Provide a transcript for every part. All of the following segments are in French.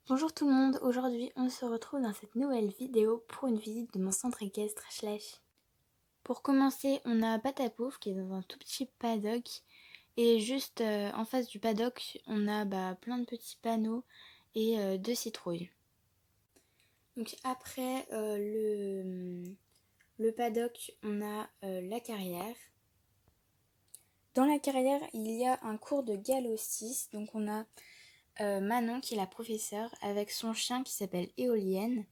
Bonjour tout le monde, aujourd'hui on se retrouve dans cette nouvelle vidéo pour une visite de mon centre équestre Schleich. Pour commencer, on a Patapouf qui est dans un tout petit paddock et juste en face du paddock on a plein de petits panneaux et deux citrouilles. Donc après le paddock on a la carrière. Dans la carrière il y a un cours de galop 6, donc on a Manon qui est la professeure avec son chien qui s'appelle Éolienne.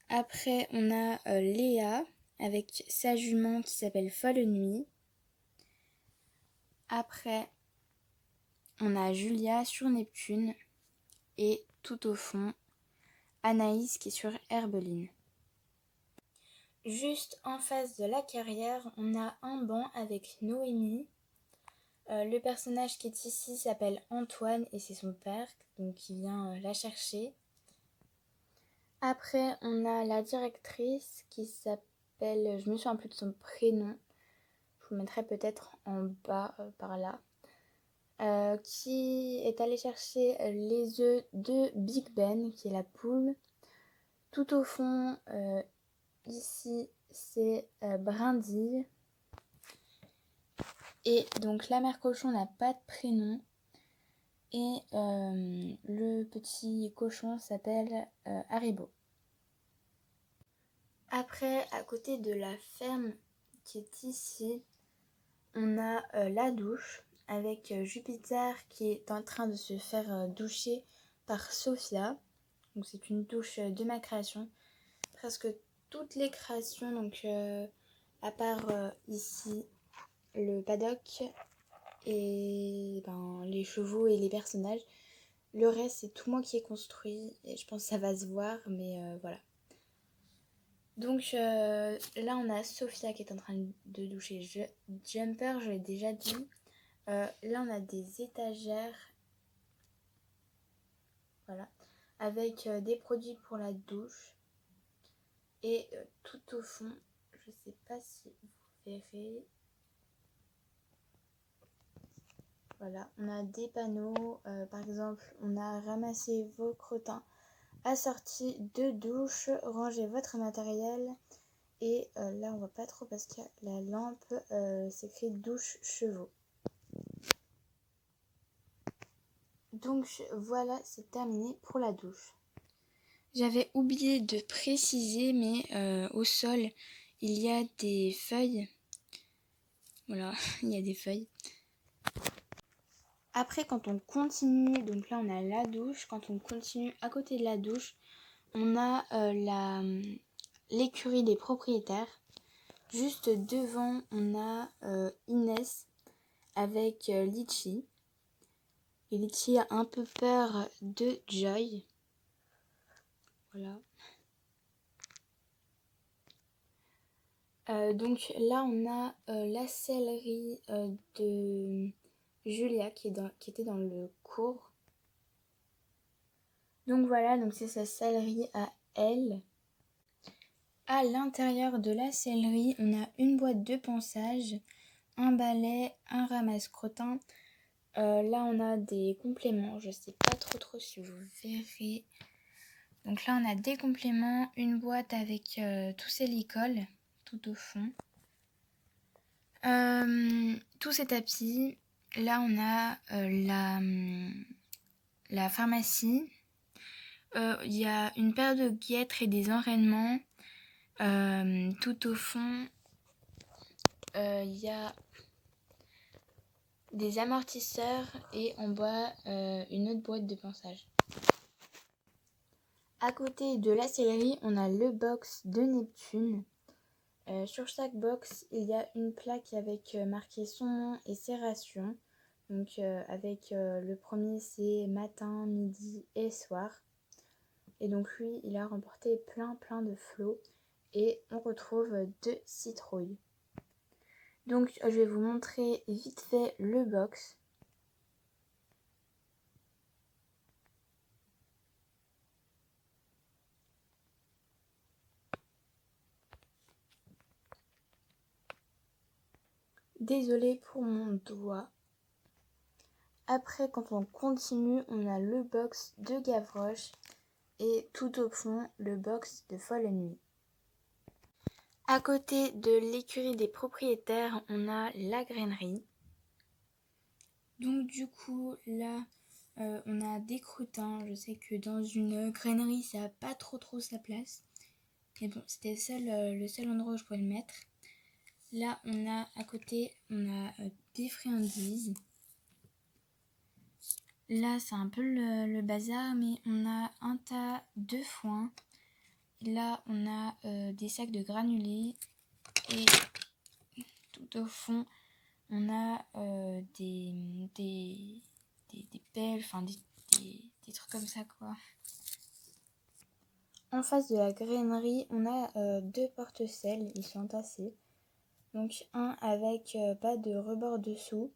Après on a Léa avec sa jument qui s'appelle Folle Nuit. Après on a Julia sur Neptune et tout au fond Anaïs qui est sur Herbeline. Juste en face de la carrière on a un banc avec Noémie. Le personnage qui est ici s'appelle Antoine et c'est son père donc qui vient la chercher. Après, on a la directrice qui s'appelle, je me souviens plus de son prénom, je vous le mettrai peut-être en bas par là, qui est allée chercher les œufs de Big Ben, qui est la poule. Tout au fond, ici, c'est Brindille. Et donc la mère cochon n'a pas de prénom. Et le petit cochon s'appelle Haribo. Après, à côté de la ferme qui est ici, on a la douche avec Jupiter qui est en train de se faire doucher par Sophia. Donc c'est une douche de ma création. Presque toutes les créations, donc à part ici le paddock et les chevaux et les personnages. Le reste c'est tout moi qui ai construit et je pense que ça va se voir, mais voilà. Donc là on a Sophia qui est en train de doucher Jumper, je l'ai déjà dit. Là on a des étagères, voilà, avec des produits pour la douche. Et tout au fond, je sais pas si vous verrez, voilà, on a des panneaux, par exemple on a ramassé vos crottins, assorti de douche, rangez votre matériel. Et là on voit pas trop parce que la lampe s'écrit douche chevaux. Donc voilà, c'est terminé pour la douche. J'avais oublié de préciser, mais au sol il y a des feuilles. Voilà, il y a des feuilles. Après quand on continue, donc là on a la douche, quand on continue à côté de la douche, on a l'écurie des propriétaires. Juste devant, on a Inès avec Litchi. Et Litchi a un peu peur de Joy. Voilà. Donc là, on a la sellerie de Julia qui était dans le cours. Donc voilà, donc c'est sa sellerie à elle. À l'intérieur de la sellerie, on a une boîte de ponçage, un balai, un ramasse-crottin. Là, on a des compléments. Je sais pas trop si vous verrez. Donc là, on a des compléments, une boîte avec tous ces licoles, tout au fond. Tous ces tapis. Là, on a la pharmacie. Il y a une paire de guêtres et des enraînements. Tout au fond, il y a des amortisseurs et en bas une autre boîte de ponçage. À côté de la sellerie, on a le box de Neptune. Sur chaque box, il y a une plaque avec marqué son nom et ses rations. Donc avec le premier, c'est matin, midi et soir. Et donc lui, il a remporté plein de flots. Et on retrouve 2 citrouilles. Donc je vais vous montrer vite fait le box. Désolée pour mon doigt. Après, quand on continue, on a le box de Gavroche et tout au fond, le box de Folle Nuit. À côté de l'écurie des propriétaires, on a la grainerie. Donc du coup, là, on a des croûtins. Je sais que dans une grainerie, ça n'a pas trop sa place. Mais bon, c'était le seul endroit où je pouvais le mettre. Là, on a à côté, on a des friandises. Là, c'est un peu le bazar, mais on a un tas de foin. Là, on a des sacs de granulés. Et tout au fond, on a des pelles, enfin des trucs comme ça, quoi. En face de la grainerie, on a deux porte-sels, ils sont tassés. Donc un avec pas de rebord dessous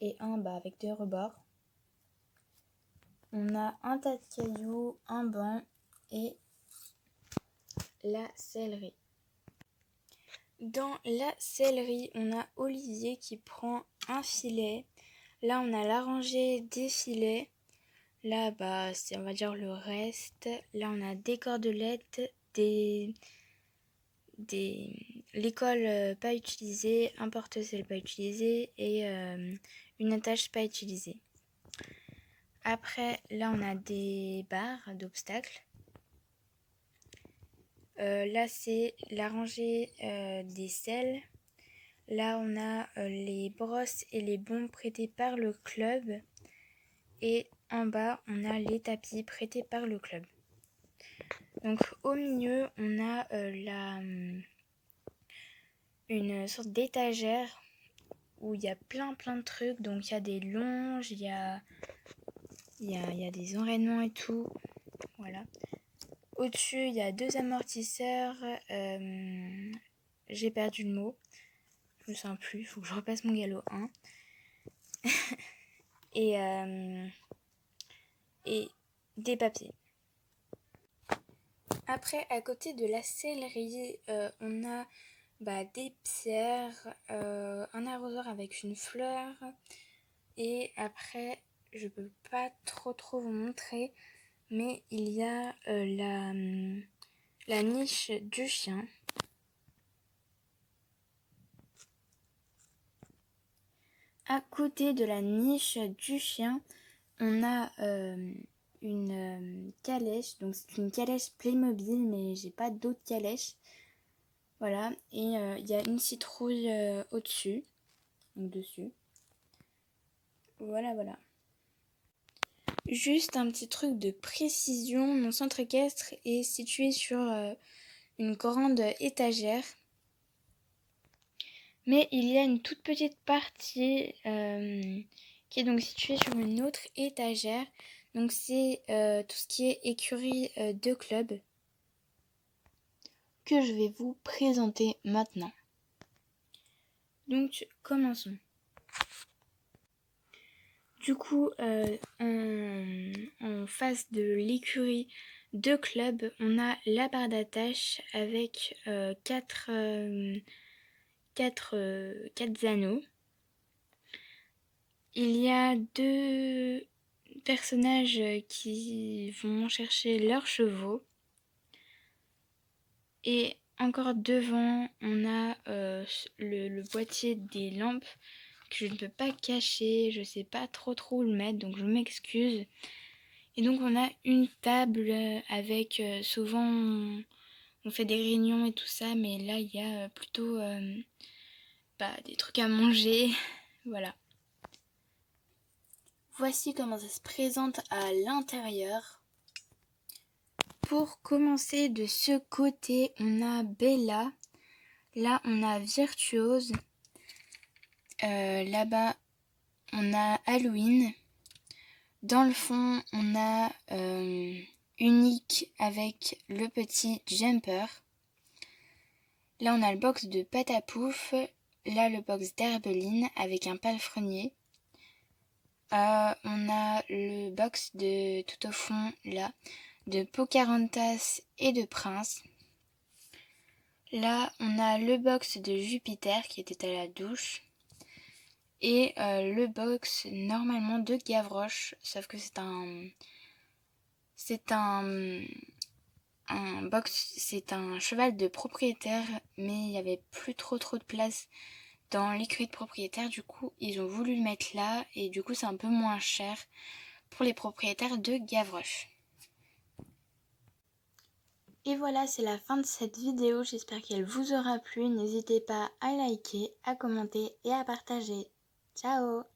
et un avec deux rebords. On a un tas de cailloux, un banc et la sellerie. Dans la sellerie, on a Olivier qui prend un filet. Là, on a la rangée des filets. Là, c'est on va dire le reste. Là, on a des cordelettes, l'école pas utilisée, un porte-sel pas utilisé et une attache pas utilisée. Après, là, on a des barres d'obstacles. Là, c'est la rangée des selles. Là, on a les brosses et les bons prêtés par le club. Et en bas, on a les tapis prêtés par le club. Donc, au milieu, on a une sorte d'étagère où il y a plein de trucs. Donc, il y a des longes, il y a des enraînements et tout. Voilà. Au-dessus, il y a deux amortisseurs. J'ai perdu le mot. Je me sens plus, il faut que je repasse mon galop 1. et des papiers. Après, à côté de la sellerie, on a des pierres, un arrosoir avec une fleur. Et après, je peux pas trop vous montrer, mais il y a la niche du chien. À côté de la niche du chien, on a une calèche. Donc c'est une calèche Playmobil, mais j'ai pas d'autres calèches. Voilà, et il y a une citrouille au-dessus, donc dessus. Voilà. Juste un petit truc de précision, mon centre équestre est situé sur une grande étagère. Mais il y a une toute petite partie qui est donc située sur une autre étagère. Donc c'est tout ce qui est écurie de club que je vais vous présenter maintenant. Donc commençons. Du coup, en face de l'écurie de club, on a la barre d'attache avec 4 anneaux. Il y a deux personnages qui vont chercher leurs chevaux. Et encore devant, on a le boîtier des lampes que je ne peux pas cacher. Je sais pas trop où le mettre, donc je m'excuse. Et donc on a une table avec souvent on fait des réunions et tout ça, mais là il y a plutôt des trucs à manger. Voilà. Voici comment ça se présente à l'intérieur. Pour commencer, de ce côté, on a Bella. Là, on a Virtuose. Là-bas, on a Halloween. Dans le fond, on a Unique avec le petit Jumper. Là, on a le box de Patapouf. Là, le box d'Herbeline avec un palefrenier. On a le box de tout au fond, là, de Pocahontas et de Prince. Là, on a le box de Jupiter qui était à la douche. Et le box normalement de Gavroche, sauf que c'est un box, c'est un cheval de propriétaire, mais il n'y avait plus trop de place dans l'écurie de propriétaire. Du coup, ils ont voulu le mettre là et du coup, c'est un peu moins cher pour les propriétaires de Gavroche. Et voilà, c'est la fin de cette vidéo. J'espère qu'elle vous aura plu. N'hésitez pas à liker, à commenter et à partager. Ciao!